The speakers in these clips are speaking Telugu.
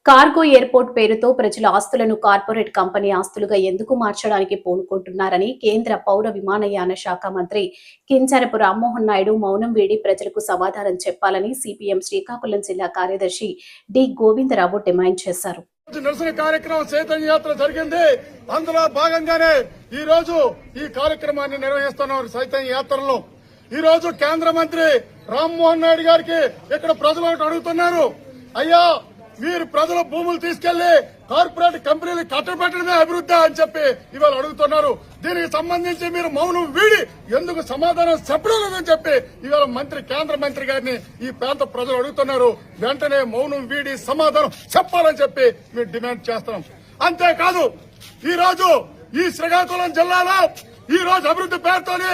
కార్గో ఎయిర్పోర్ట్ పేరుతో ప్రజల ఆస్తులను కార్పొరేట్ కంపెనీ ఆస్తులుగా ఎందుకు మార్చడానికి పూనుకుంటున్నారని కేంద్ర పౌర విమానయాన శాఖ మంత్రి కింజరపు రామ్మోహన్ నాయుడు మౌనం వీడి ప్రజలకు సమాధానం చెప్పాలని సిపిఎం శ్రీకాకుళం జిల్లా కార్యదర్శి డి గోవిందరావు డిమాండ్ చేశారు. నిరసన కార్యక్రమం చైతన్య యాత్ర జరిగింది. అందులో భాగంగానే ఈ రోజు ఈ కార్యక్రమాన్ని నిర్వహిస్తున్నారు. చైతన్య యాత్రలో ఈ రోజు కేంద్ర మంత్రి రామ్మోహన్ నాయుడు గారికి ఇక్కడ ప్రజలు అడుగుతున్నారు, అయ్యా మీరు ప్రజల భూములు తీసుకెళ్లి కార్పొరేట్ కంపెనీలు కట్టబెట్టడమే అభివృద్ధి అని చెప్పి ఇవాళ అడుగుతున్నారు. దీనికి సంబంధించి మీరు మౌనం వీడి ఎందుకు సమాధానం చెప్పడం లేదని చెప్పి ఇవాళ కేంద్ర మంత్రి గారిని ఈ ప్రాంత ప్రజలు అడుగుతున్నారు. వెంటనే మౌనం వీడి సమాధానం చెప్పాలని చెప్పి మేము డిమాండ్ చేస్తున్నాం. అంతేకాదు ఈ రోజు ఈ శ్రీకాకుళం జిల్లాలో ఈ రోజు అభివృద్ధి పేరుతోని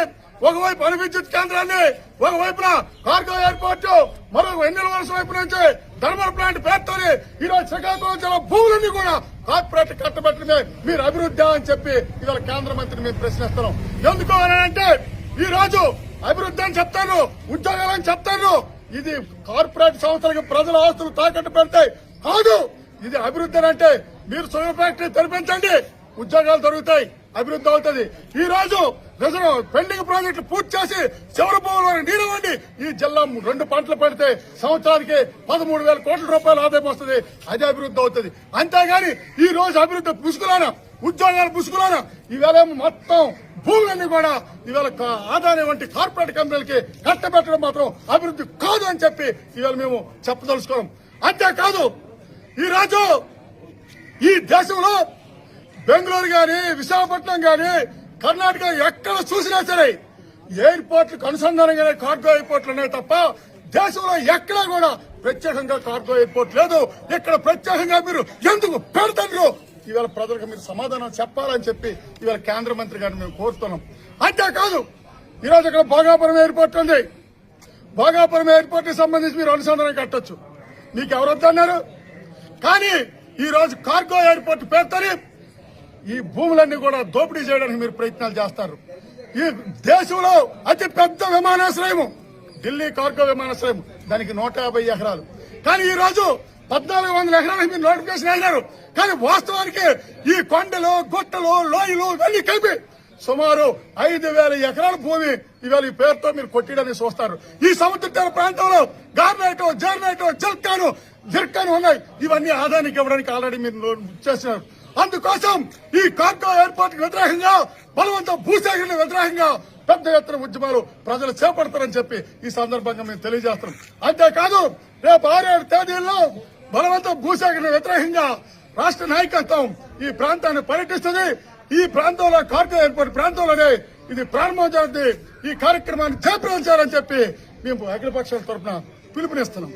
ఒకవైపు అణు విద్యుత్ కేంద్రాన్ని, ఒకవైపున కార్గో ఎయిర్పోర్ట్, మరొక ఎన్నెల వలస వైపు నుంచి థర్మల్ ప్లాంట్ పేరుతోని ఈ రోజు శ్రీకాకుళం జిల్లా భూములన్నీ కూడా కార్పొరేట్ కట్టబెట్టడమే మీరు అభివృద్ధి అని చెప్పి ఇవాళ కేంద్ర మంత్రిని మేము ప్రశ్నిస్తున్నాం. ఎందుకు అంటే ఈ రోజు అభివృద్ధి అని చెప్తాను, ఉద్యోగాలని చెప్తాను, ఇది కార్పొరేట్ సంస్థలకు ప్రజల ఆస్తులు తాకట్టు పెడతాయి కాదు. ఇది అభివృద్ధి అంటే మీరు సోయా ఫ్యాక్టరీ తెరిపించండి, ఉద్యోగాలు దొరుకుతాయి, అభివృద్ధి అవుతుంది. ఈ రోజు పెండింగ్ ప్రాజెక్టులు పూర్తి చేసి చివరి భూములను నీరవండి. ఈ జిల్లా 2 పంటలు పెడితే సంవత్సరానికి 13,000 కోట్ల రూపాయలు ఆదాయం వస్తుంది, అదే అభివృద్ధి అవుతుంది. అంతేగాని ఈ రోజు అభివృద్ధి పుసుకులానా, ఉద్యోగాలు పుసుకులానా, ఈవేళ మొత్తం భూములన్నీ కూడా ఈవేళ ఆదాయం వంటి కార్పొరేట్ కంపెనీలకి కట్టబెట్టడం మాత్రం అభివృద్ధి కాదు అని చెప్పి ఈవేళ మేము చెప్పదలుచుకోవడం. అంతేకాదు ఈ రోజు ఈ దేశంలో బెంగళూరు గాని, విశాఖపట్నం గాని, కర్ణాటక ఎక్కడ చూసినా సరే ఎయిర్పోర్ట్లకు అనుసంధానంగానే కార్గో ఎయిర్పోర్ట్లు ఉన్నాయి తప్ప దేశంలో ఎక్కడా కూడా ప్రత్యేకంగా కార్గో ఎయిర్పోర్ట్ లేదు. ఇక్కడ ప్రత్యేకంగా మీరు ఎందుకు పెడతారు? ఇవాళ ప్రజలకు మీరు సమాధానం చెప్పాలని చెప్పి ఇవాళ కేంద్ర మంత్రి గారిని మేము కోరుతున్నాం. అంతేకాదు ఈరోజు ఇక్కడ భోగాపురం ఎయిర్పోర్ట్ ఉంది. భోగాపురం ఎయిర్పోర్ట్ కి సంబంధించి మీరు అనుసంధానం కట్టొచ్చు, మీకు ఎవరు వద్దన్నారు? కానీ ఈ రోజు కార్గో ఎయిర్పోర్ట్ పేరుతోని ఈ భూములన్నీ కూడా దోపిడీ చేయడానికి మీరు ప్రయత్నాలు చేస్తారు. ఈ దేశంలో అతి పెద్ద విమానాశ్రయం ఢిల్లీ కార్గో విమానాశ్రయం, దానికి 150 ఎకరాలు. కానీ ఈ రోజు 1,400 ఎకరాలకు మీరు నోటిఫికేషన్ అయినారు. కానీ వాస్తవానికి ఈ కొండలు, గుట్టలు, లోయలు ఇవన్నీ కలిపి సుమారు 5,000 ఎకరాల భూమి ఇవాళ ఈ పేరుతో మీరు కొట్టిడని చూస్తారు. ఈ సముద్ర తీర ప్రాంతంలో గార్నైట్, జర్నైట్, జిర్కాను ఉన్నాయి. ఇవన్నీ ఆదాయానికి ఇవ్వడానికి ఆల్రెడీ మీరు చేస్తున్నారు. అందుకోసం ఈ కార్గో ఎయిర్పోర్ట్ కి వ్యతిరేకంగా, బలవంత భూసేకరణ వ్యతిరేకంగా పెద్ద ఎత్తున ఉద్యమాలు ప్రజలు చేపడతారని చెప్పి ఈ సందర్భంగా మేము తెలియజేస్తున్నాం. అంతేకాదు రేపు 6-7 తేదీల్లో బలవంత భూసేకరణ వ్యతిరేకంగా రాష్ట్ర నాయకత్వం ఈ ప్రాంతాన్ని పర్యటిస్తుంది. ఈ ప్రాంతంలో కార్గో ఎయిర్పోర్ట్ ప్రాంతంలోనే ఇది ప్రారంభం జరుగుతుంది. ఈ కార్యక్రమాన్ని జయప్రదం చేయాలని చెప్పి మేము అఖిలపక్షాల తరఫున పిలుపునిస్తున్నాం.